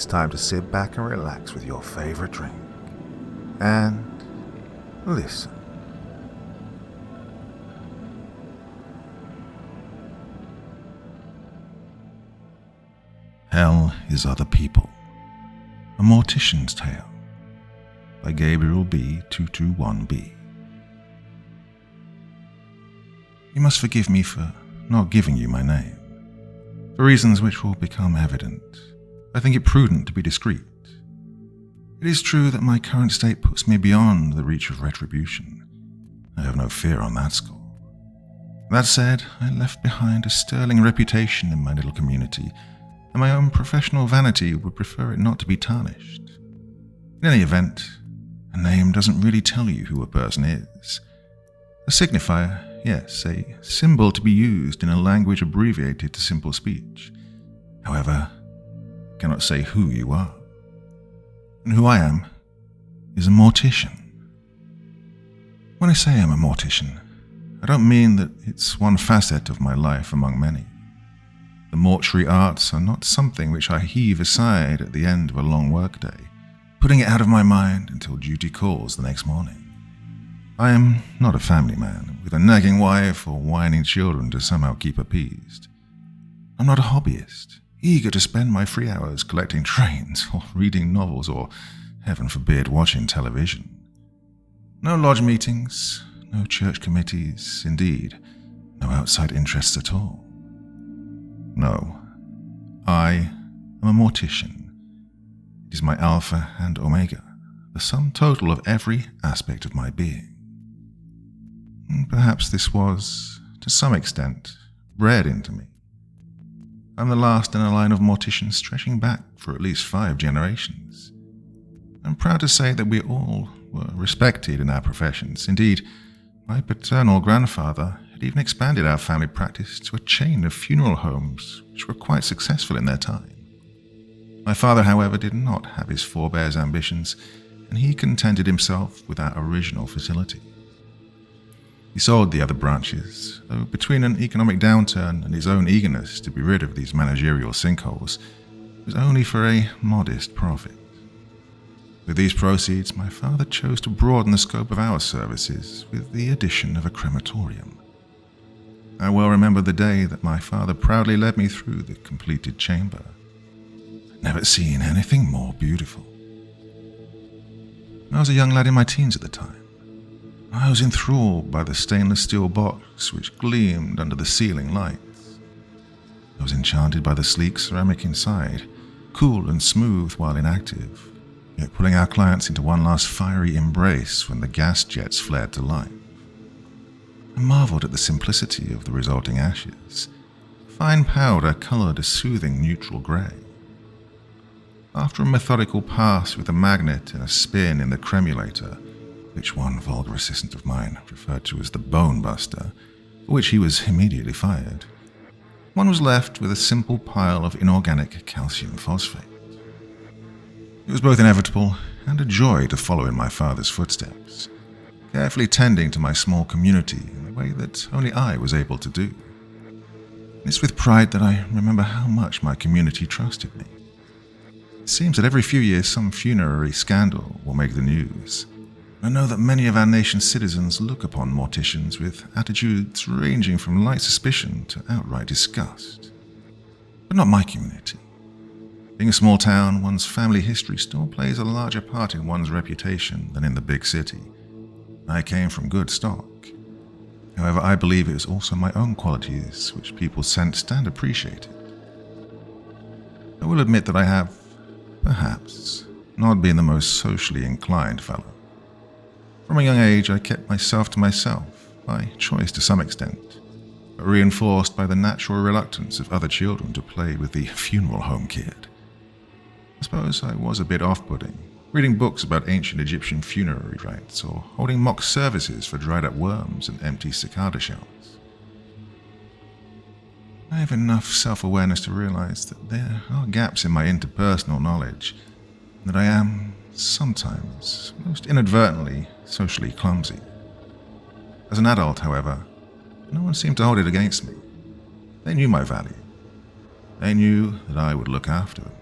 it's time to sit back and relax with your favorite drink and listen. Hell is Other People, a Mortician's Tale by Gabriel B221B. You must forgive me for not giving you my name, for reasons which will become evident. I think it prudent to be discreet. It is true that my current state puts me beyond the reach of retribution. I have no fear on that score. That said, I left behind a sterling reputation in my little community, and my own professional vanity would prefer it not to be tarnished. In any event, a name doesn't really tell you who a person is. A signifier, yes, a symbol to be used in a language abbreviated to simple speech. However, it cannot say who you are. And who I am is a mortician. When I say I'm a mortician, I don't mean that it's one facet of my life among many. The mortuary arts are not something which I heave aside at the end of a long workday, putting it out of my mind until duty calls the next morning. I am not a family man, with a nagging wife or whining children to somehow keep appeased. I'm not a hobbyist, eager to spend my free hours collecting trains or reading novels or, heaven forbid, watching television. No lodge meetings, no church committees, indeed, no outside interests at all. No, I am a mortician. It is my alpha and omega, the sum total of every aspect of my being. And perhaps this was, to some extent, bred into me. I'm the last in a line of morticians stretching back for at least 5 generations. I'm proud to say that we all were respected in our professions. Indeed, my paternal grandfather had even expanded our family practice to a chain of funeral homes which were quite successful in their time. My father, however, did not have his forebears' ambitions, and he contented himself with our original facility. He sold the other branches, though between an economic downturn and his own eagerness to be rid of these managerial sinkholes, it was only for a modest profit. With these proceeds, my father chose to broaden the scope of our services with the addition of a crematorium. I well remember the day that my father proudly led me through the completed chamber. I'd never seen anything more beautiful. I was a young lad in my teens at the time. I was enthralled by the stainless steel box which gleamed under the ceiling lights. I was enchanted by the sleek ceramic inside, cool and smooth while inactive, yet pulling our clients into one last fiery embrace when the gas jets flared to life. I marveled at the simplicity of the resulting ashes. Fine powder colored a soothing neutral grey. After a methodical pass with a magnet and a spin in the cremulator, which one vulgar assistant of mine referred to as the bone buster, for which he was immediately fired, one was left with a simple pile of inorganic calcium phosphate. It was both inevitable and a joy to follow in my father's footsteps, carefully tending to my small community in a way that only I was able to do. It's with pride that I remember how much my community trusted me. It seems that every few years some funerary scandal will make the news. I know that many of our nation's citizens look upon morticians with attitudes ranging from light suspicion to outright disgust. But not my community. Being a small town, one's family history still plays a larger part in one's reputation than in the big city. I came from good stock. However, I believe it was also my own qualities which people sensed and appreciated. I will admit that I have, perhaps, not been the most socially inclined fellow. From a young age, I kept myself to myself, by choice to some extent, but reinforced by the natural reluctance of other children to play with the funeral home kid. I suppose I was a bit off-putting, reading books about ancient Egyptian funerary rites or holding mock services for dried-up worms and empty cicada shells. I have enough self-awareness to realize that there are gaps in my interpersonal knowledge, and that I am, sometimes, most inadvertently, socially clumsy. As an adult, however, no one seemed to hold it against me. They knew my value. They knew that I would look after them.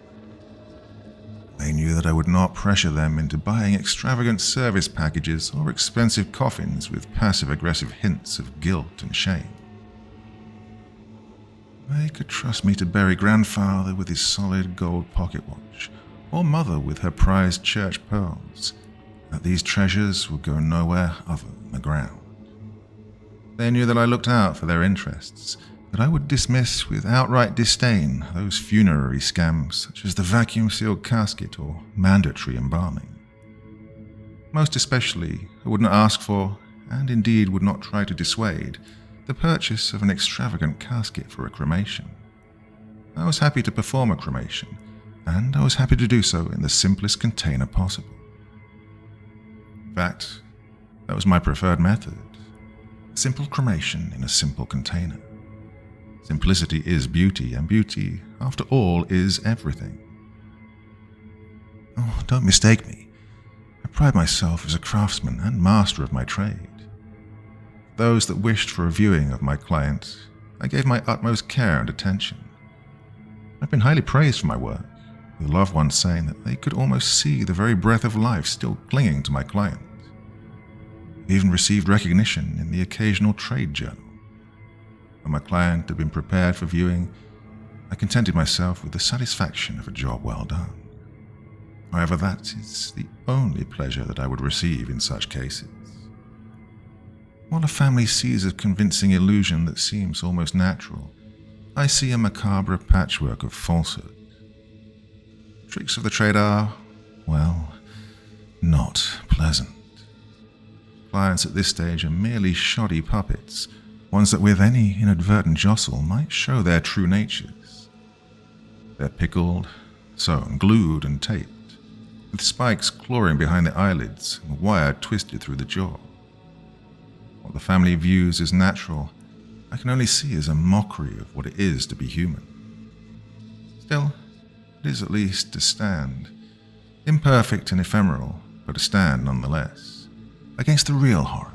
They knew that I would not pressure them into buying extravagant service packages or expensive coffins with passive-aggressive hints of guilt and shame. They could trust me to bury grandfather with his solid gold pocket watch, or mother with her prized church pearls, that these treasures would go nowhere other than the ground. They knew that I looked out for their interests, that I would dismiss with outright disdain those funerary scams such as the vacuum-sealed casket or mandatory embalming. Most especially, I wouldn't ask for, and indeed would not try to dissuade, the purchase of an extravagant casket for a cremation. I was happy to perform a cremation, and I was happy to do so in the simplest container possible. In fact, that was my preferred method. A simple cremation in a simple container. Simplicity is beauty, and beauty, after all, is everything. Oh, don't mistake me. I pride myself as a craftsman and master of my trade. Those that wished for a viewing of my client, I gave my utmost care and attention. I've been highly praised for my work, with loved ones saying that they could almost see the very breath of life still clinging to my client. I've even received recognition in the occasional trade journal. When my client had been prepared for viewing, I contented myself with the satisfaction of a job well done. However, that is the only pleasure that I would receive in such cases. While a family sees a convincing illusion that seems almost natural, I see a macabre patchwork of falsehood. Tricks of the trade are, well, not pleasant. Clients at this stage are merely shoddy puppets, ones that with any inadvertent jostle might show their true natures. They're pickled, sewn, glued and taped, with spikes clawing behind the eyelids and wire twisted through the jaw. What the family views as natural, I can only see as a mockery of what it is to be human. Still, it is at least a stand, imperfect and ephemeral, but a stand nonetheless, against the real horror,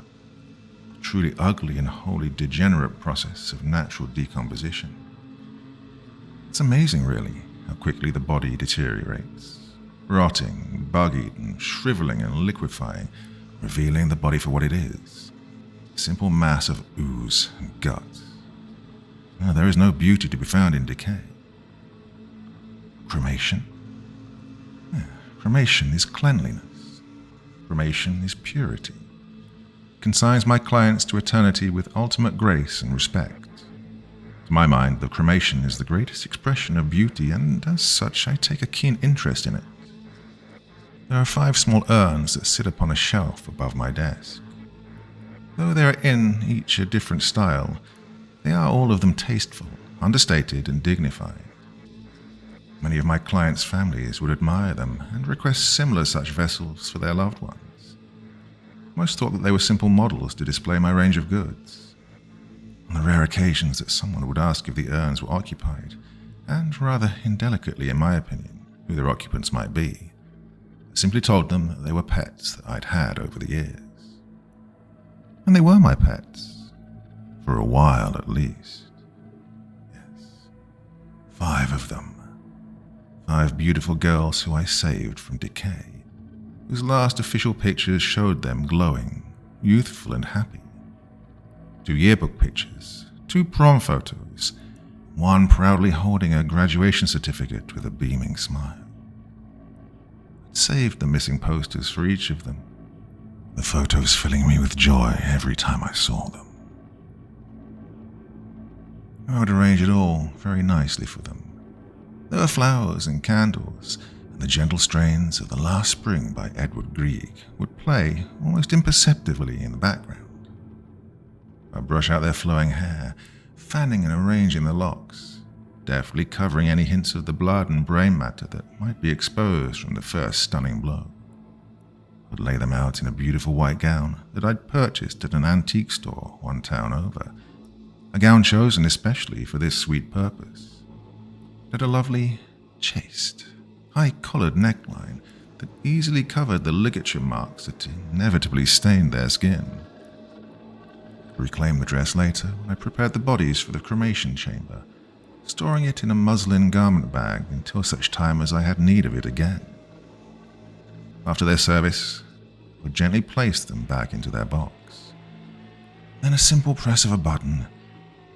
the truly ugly and wholly degenerate process of natural decomposition. It's amazing, really, how quickly the body deteriorates, rotting, bug-eaten, and shriveling and liquefying, revealing the body for what it is. A simple mass of ooze and gut. There is no beauty to be found in decay. Cremation? Cremation is cleanliness. Cremation is purity. It consigns my clients to eternity with ultimate grace and respect. To my mind, the cremation is the greatest expression of beauty, and as such, I take a keen interest in it. There are 5 small urns that sit upon a shelf above my desk. Though they are in each a different style, they are all of them tasteful, understated, and dignified. Many of my clients' families would admire them and request similar such vessels for their loved ones. Most thought that they were simple models to display my range of goods. On the rare occasions that someone would ask if the urns were occupied, and rather indelicately in my opinion, who their occupants might be, I simply told them that they were pets that I'd had over the years. And they were my pets, for a while at least. Yes, 5 of them. 5 beautiful girls who I saved from decay, whose last official pictures showed them glowing, youthful and happy. 2 yearbook pictures, 2 prom photos, one proudly holding a graduation certificate with a beaming smile. I'd saved the missing posters for each of them, the photos filling me with joy every time I saw them. I would arrange it all very nicely for them. There were flowers and candles, and the gentle strains of The Last Spring by Edward Grieg would play almost imperceptibly in the background. I brush out their flowing hair, fanning and arranging the locks, deftly covering any hints of the blood and brain matter that might be exposed from the first stunning blow. I'd lay them out in a beautiful white gown that I'd purchased at an antique store 1 town over, a gown chosen especially for this sweet purpose. It had a lovely, chaste, high-collared neckline that easily covered the ligature marks that inevitably stained their skin. I reclaimed the dress later when I prepared the bodies for the cremation chamber, storing it in a muslin garment bag until such time as I had need of it again. After their service, I would gently place them back into their box. Then a simple press of a button,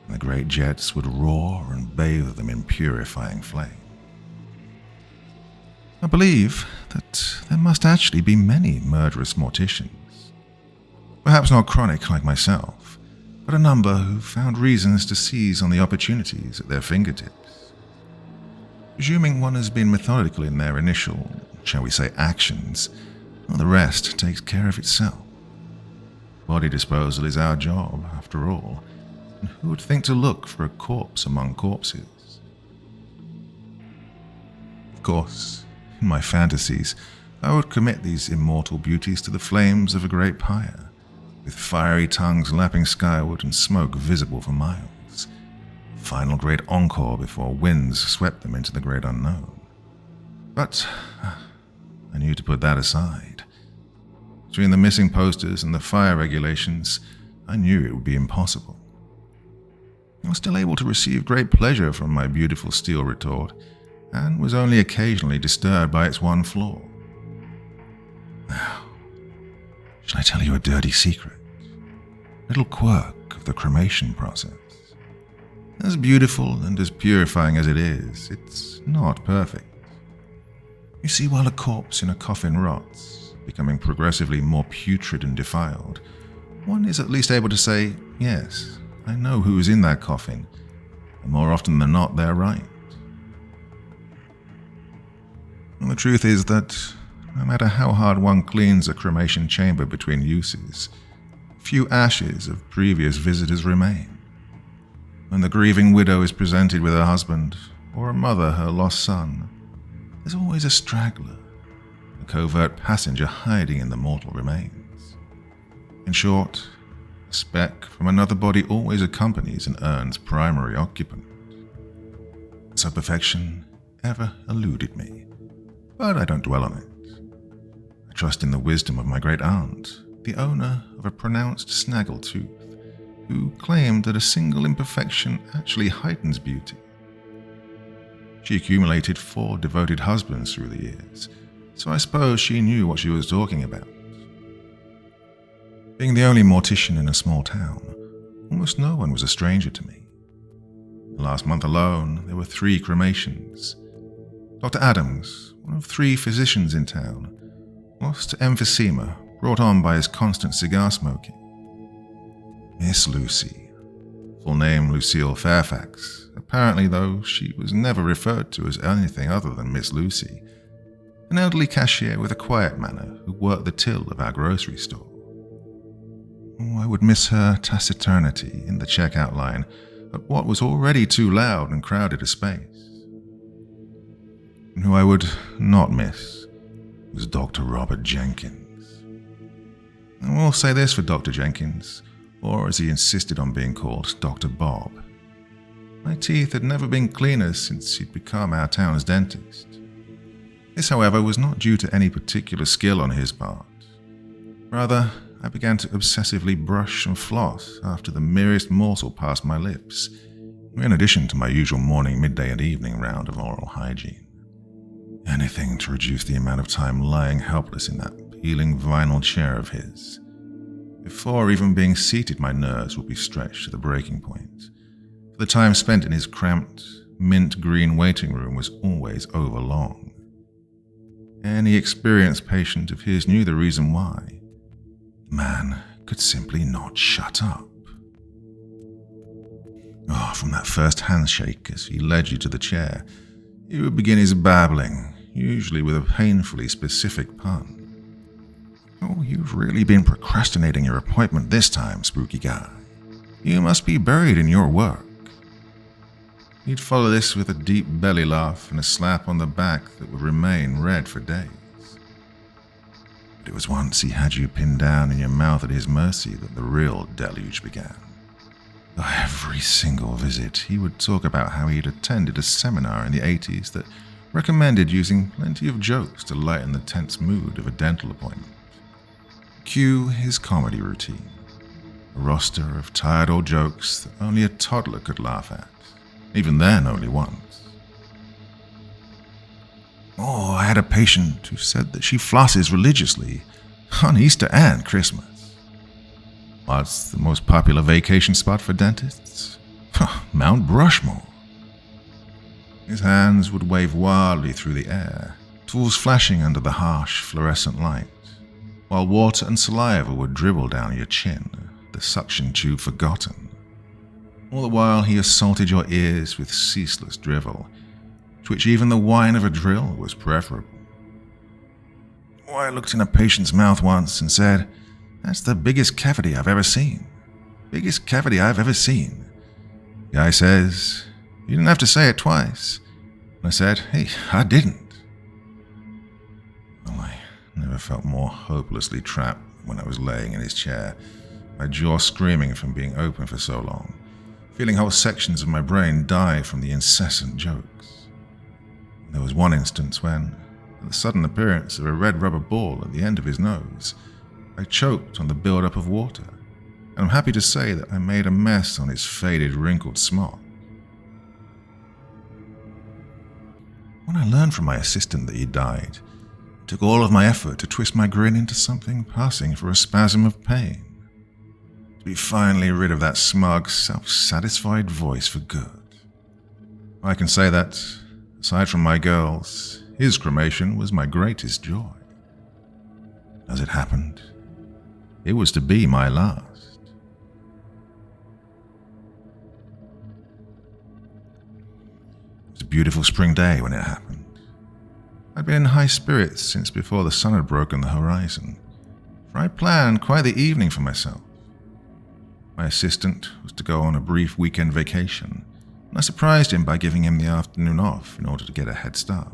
and the great jets would roar and bathe them in purifying flame. I believe that there must actually be many murderous morticians. Perhaps not chronic like myself, but a number who found reasons to seize on the opportunities at their fingertips. Presuming one has been methodical in their initial, shall we say, actions, well, the rest takes care of itself. Body disposal is our job, after all, and who would think to look for a corpse among corpses? Of course, in my fantasies, I would commit these immortal beauties to the flames of a great pyre, with fiery tongues lapping skyward and smoke visible for miles. Final great encore before winds swept them into the great unknown. But I knew to put that aside. Between the missing posters and the fire regulations, I knew it would be impossible. I was still able to receive great pleasure from my beautiful steel retort, and was only occasionally disturbed by its one flaw. Now, shall I tell you a dirty secret? A little quirk of the cremation process. As beautiful and as purifying as it is, it's not perfect. You see, while a corpse in a coffin rots, becoming progressively more putrid and defiled, one is at least able to say, yes, I know who is in that coffin, and more often than not, they're right. And the truth is that no matter how hard one cleans a cremation chamber between uses, few ashes of previous visitors remain. When the grieving widow is presented with her husband, or a mother her lost son, there's always a straggler, a covert passenger hiding in the mortal remains. In short, a speck from another body always accompanies an urn's primary occupant. So perfection ever eluded me, but I don't dwell on it. I trust in the wisdom of my great aunt, the owner of a pronounced snaggletooth, who claimed that a single imperfection actually heightens beauty. She accumulated 4 devoted husbands through the years, so I suppose she knew what she was talking about. Being the only mortician in a small town, almost no one was a stranger to me. Last month alone, there were 3 cremations. Dr. Adams, one of 3 physicians in town, lost to emphysema brought on by his constant cigar smoking. Miss Lucy, full name Lucille Fairfax, apparently though she was never referred to as anything other than Miss Lucy, an elderly cashier with a quiet manner who worked the till of our grocery store. Oh, I would miss her taciturnity in the checkout line at what was already too loud and crowded a space. And who I would not miss was Dr. Robert Jenkins. I will say this for Dr. Jenkins, or as he insisted on being called, Dr. Bob. My teeth had never been cleaner since he'd become our town's dentist. This, however, was not due to any particular skill on his part. Rather, I began to obsessively brush and floss after the merest morsel passed my lips, in addition to my usual morning, midday, and evening round of oral hygiene. Anything to reduce the amount of time lying helpless in that peeling vinyl chair of his. Before even being seated, my nerves would be stretched to the breaking point, for the time spent in his cramped, mint green waiting room was always overlong. Any experienced patient of his knew the reason why. The man could simply not shut up. Oh, from that first handshake as he led you to the chair, he would begin his babbling, usually with a painfully specific pun. Oh, you've really been procrastinating your appointment this time, spooky guy. You must be buried in your work. He'd follow this with a deep belly laugh and a slap on the back that would remain red for days. But it was once he had you pinned down in your mouth at his mercy that the real deluge began. Every single visit, he would talk about how he'd attended a seminar in the 80s that recommended using plenty of jokes to lighten the tense mood of a dental appointment. Cue his comedy routine, a roster of tired old jokes that only a toddler could laugh at, even then only once. Or I had a patient who said that she flosses religiously on Easter and Christmas. What's the most popular vacation spot for dentists? Mount Rushmore. His hands would wave wildly through the air, tools flashing under the harsh fluorescent light, while water and saliva would dribble down your chin, the suction tube forgotten. All the while he assaulted your ears with ceaseless drivel, to which even the whine of a drill was preferable. Or I looked in a patient's mouth once and said, "That's the biggest cavity I've ever seen. Biggest cavity I've ever seen." The guy says, "You didn't have to say it twice." And I said, "Hey, I didn't." Well, I never felt more hopelessly trapped when I was laying in his chair, my jaw screaming from being open for so long, feeling whole sections of my brain die from the incessant jokes. There was one instance when, at the sudden appearance of a red rubber ball at the end of his nose, I choked on the build-up of water, and I'm happy to say that I made a mess on his faded, wrinkled smock. When I learned from my assistant that he died, it took all of my effort to twist my grin into something passing for a spasm of pain. To be finally rid of that smug, self-satisfied voice for good. I can say that, aside from my girls, his cremation was my greatest joy. As it happened, it was to be my last. It was a beautiful spring day when it happened. I'd been in high spirits since before the sun had broken the horizon, for I planned quite the evening for myself. My assistant was to go on a brief weekend vacation, and I surprised him by giving him the afternoon off in order to get a head start.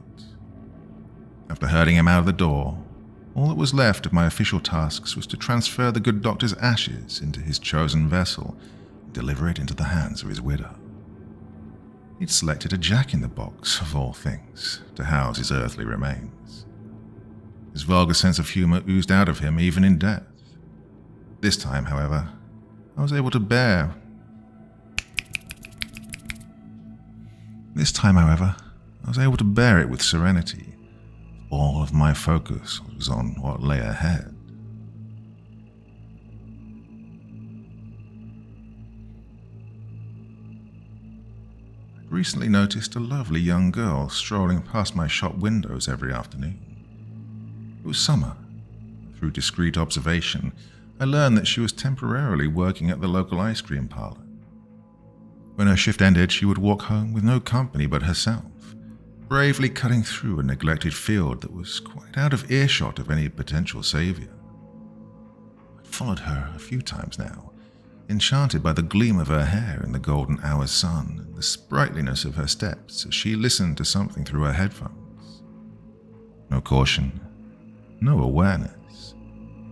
After herding him out of the door, all that was left of my official tasks was to transfer the good doctor's ashes into his chosen vessel and deliver it into the hands of his widow. He'd selected a jack-in-the-box, of all things, to house his earthly remains. His vulgar sense of humor oozed out of him even in death. This time, however, I was able to bear it with serenity. All of my focus was on what lay ahead. I'd recently noticed a lovely young girl strolling past my shop windows every afternoon. It was summer. Through discreet observation, I learned that she was temporarily working at the local ice cream parlor. When her shift ended, she would walk home with no company but herself, bravely cutting through a neglected field that was quite out of earshot of any potential savior. I'd followed her a few times now, enchanted by the gleam of her hair in the golden hour's sun and the sprightliness of her steps as she listened to something through her headphones. No caution, no awareness.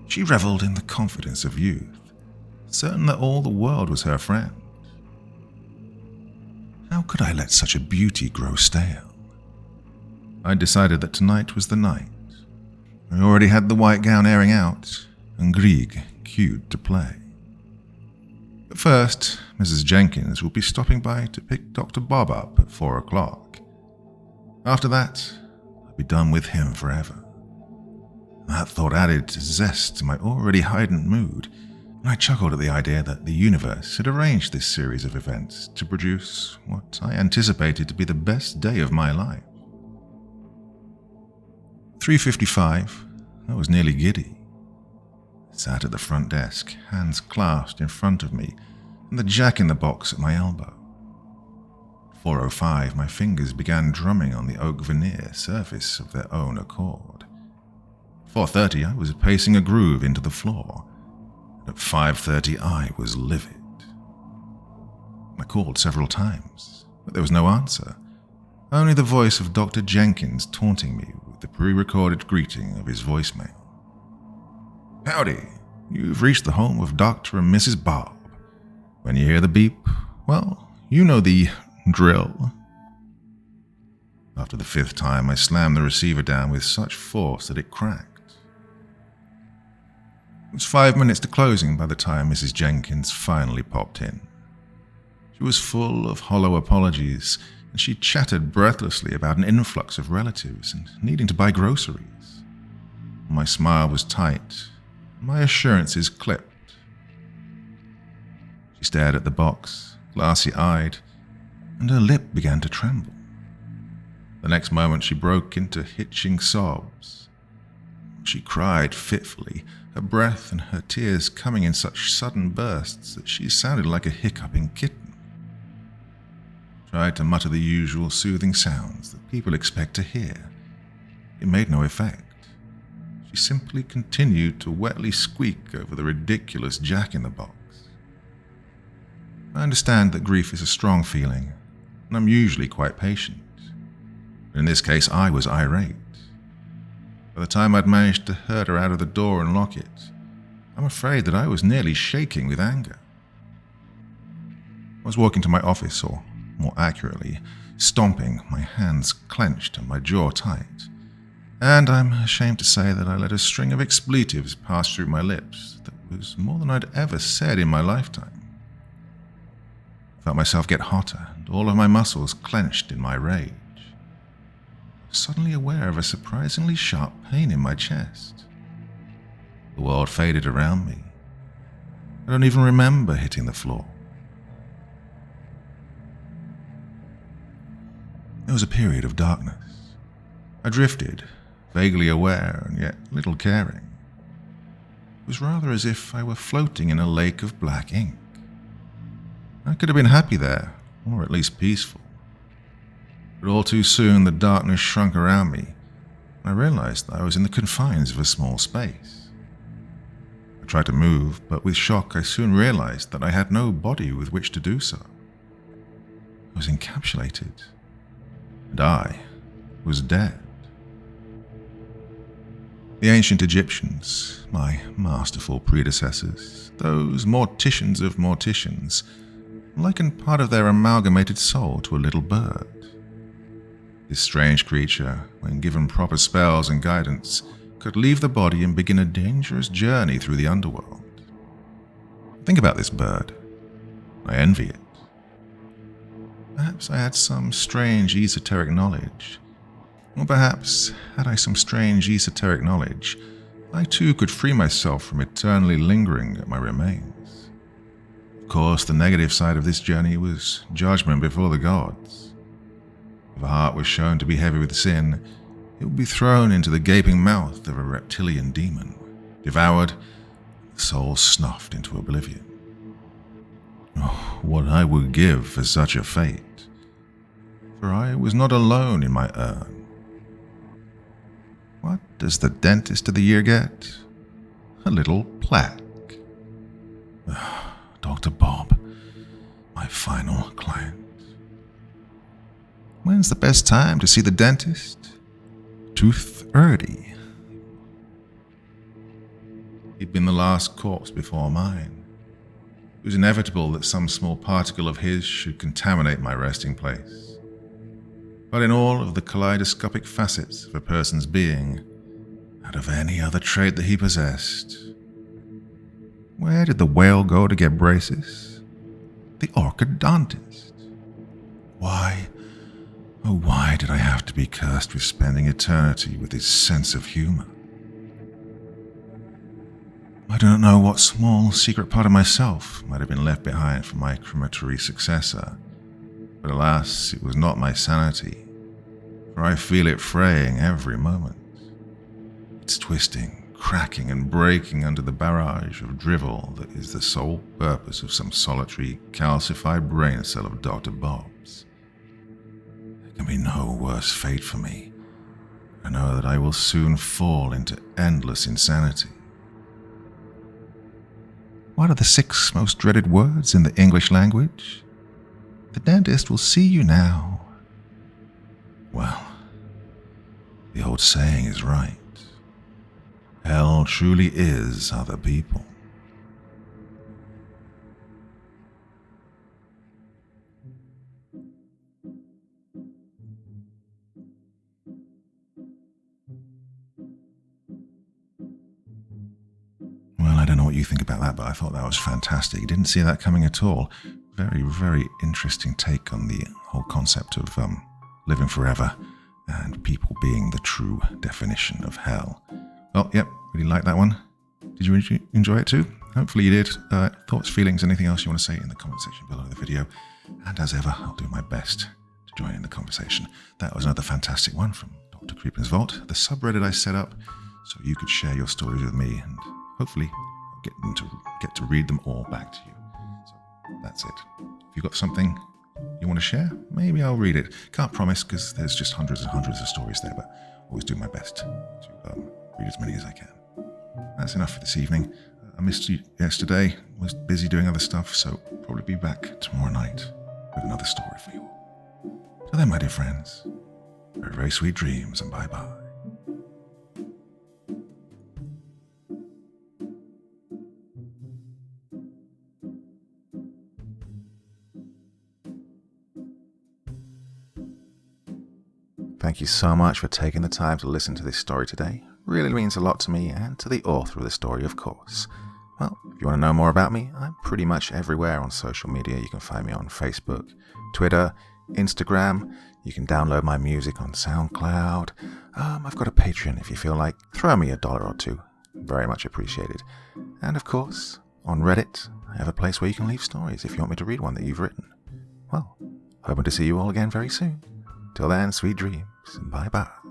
She reveled in the confidence of youth, certain that all the world was her friend. How could I let such a beauty grow stale? I decided that tonight was the night. I already had the white gown airing out, and Grieg cued to play. But first, Mrs. Jenkins will be stopping by to pick Dr. Bob up at 4 o'clock. After that, I'll be done with him forever. That thought added zest to my already heightened mood, and I chuckled at the idea that the universe had arranged this series of events to produce what I anticipated to be the best day of my life. 3:55, I was nearly giddy. I sat at the front desk, hands clasped in front of me, and the jack-in-the-box at my elbow. 4:05, my fingers began drumming on the oak veneer surface of their own accord. 4:30, I was pacing a groove into the floor. At 5:30, I was livid. I called several times, but there was no answer. Only the voice of Dr. Jenkins taunting me with the pre-recorded greeting of his voicemail. "Howdy, you've reached the home of Dr. and Mrs. Bob. When you hear the beep, well, you know the drill." After the 5th time, I slammed the receiver down with such force that it cracked. It was 5 minutes to closing by the time Mrs. Jenkins finally popped in. She was full of hollow apologies and she chattered breathlessly about an influx of relatives and needing to buy groceries. My smile was tight, my assurances clipped. She stared at the box, glassy-eyed, and her lip began to tremble. The next moment she broke into hitching sobs. She cried fitfully, her breath and her tears coming in such sudden bursts that she sounded like a hiccuping kitten. I tried to mutter the usual soothing sounds that people expect to hear. It made no effect. She simply continued to wetly squeak over the ridiculous jack-in-the-box. I understand that grief is a strong feeling, and I'm usually quite patient. But in this case, I was irate. By the time I'd managed to herd her out of the door and lock it, I'm afraid that I was nearly shaking with anger. I was walking to my office, or more accurately, stomping, my hands clenched and my jaw tight, and I'm ashamed to say that I let a string of expletives pass through my lips that was more than I'd ever said in my lifetime. I felt myself get hotter, and all of my muscles clenched in my rage. Suddenly aware of a surprisingly sharp pain in my chest. The world faded around me. I don't even remember hitting the floor. There was a period of darkness. I drifted, vaguely aware and yet little caring. It was rather as if I were floating in a lake of black ink. I could have been happy there, or at least peaceful. But all too soon the darkness shrunk around me, and I realized that I was in the confines of a small space. I tried to move, but with shock I soon realized that I had no body with which to do so. I was encapsulated, and I was dead. The ancient Egyptians, my masterful predecessors, those morticians of morticians, likened part of their amalgamated soul to a little bird. This strange creature, when given proper spells and guidance, could leave the body and begin a dangerous journey through the underworld. Think about this bird. I envy it. Perhaps I had some strange esoteric knowledge. Or perhaps, had I some strange esoteric knowledge, I too could free myself from eternally lingering at my remains. Of course, the negative side of this journey was judgment before the gods. If a heart was shown to be heavy with sin, it would be thrown into the gaping mouth of a reptilian demon, devoured, the soul snuffed into oblivion. Oh, what I would give for such a fate, for I was not alone in my urn. What does the dentist of the year get? A little plaque. Dr. Bob, my final client. When's the best time to see the dentist? 2:30. He'd been the last corpse before mine. It was inevitable that some small particle of his should contaminate my resting place. But in all of the kaleidoscopic facets of a person's being, out of any other trait that he possessed, where did the whale go to get braces? The orthodontist. Why, oh why did I have to be cursed with spending eternity with his sense of humor? I don't know what small secret part of myself might have been left behind for my crematory successor, but alas, it was not my sanity, for I feel it fraying every moment. It's twisting, cracking and breaking under the barrage of drivel that is the sole purpose of some solitary, calcified brain cell of Dr. Bob's. There can be no worse fate for me. I know that I will soon fall into endless insanity. What are the 6 most dreaded words in the English language? The dentist will see you now. Well, the old saying is right. Hell truly is other people. Well, I don't know what you think about that, but I thought that was fantastic. Didn't see that coming at all. very, very interesting take on the whole concept of living forever and people being the true definition of hell. Well, yep, really like that one. Did you enjoy it too? Hopefully you did. Thoughts, feelings, anything else you want to say in the comment section below the video. And as ever, I'll do my best to join in the conversation. That was another fantastic one from Dr. Creepen's Vault, the subreddit I set up so you could share your stories with me, and hopefully I'll get to read them all back to you. So that's it. If you've got something you want to share, maybe I'll read it. Can't promise because there's just hundreds and hundreds of stories there, but always do my best to read as many as I can. That's enough for this evening. I missed you yesterday, was busy doing other stuff, so probably be back tomorrow night with another story for you all. So then, my dear friends, very, very sweet dreams, and bye-bye. Thank you so much for taking the time to listen to this story today. Really means a lot to me and to the author of the story, of course. Well, if you want to know more about me, I'm pretty much everywhere on social media. You can find me on Facebook, Twitter, Instagram. You can download my music on SoundCloud. I've got a Patreon if you feel like. Throw me $1 or $2. Very much appreciated. And of course, on Reddit, I have a place where you can leave stories if you want me to read one that you've written. Well, hoping to see you all again very soon. Till then, sweet dreams, and bye-bye.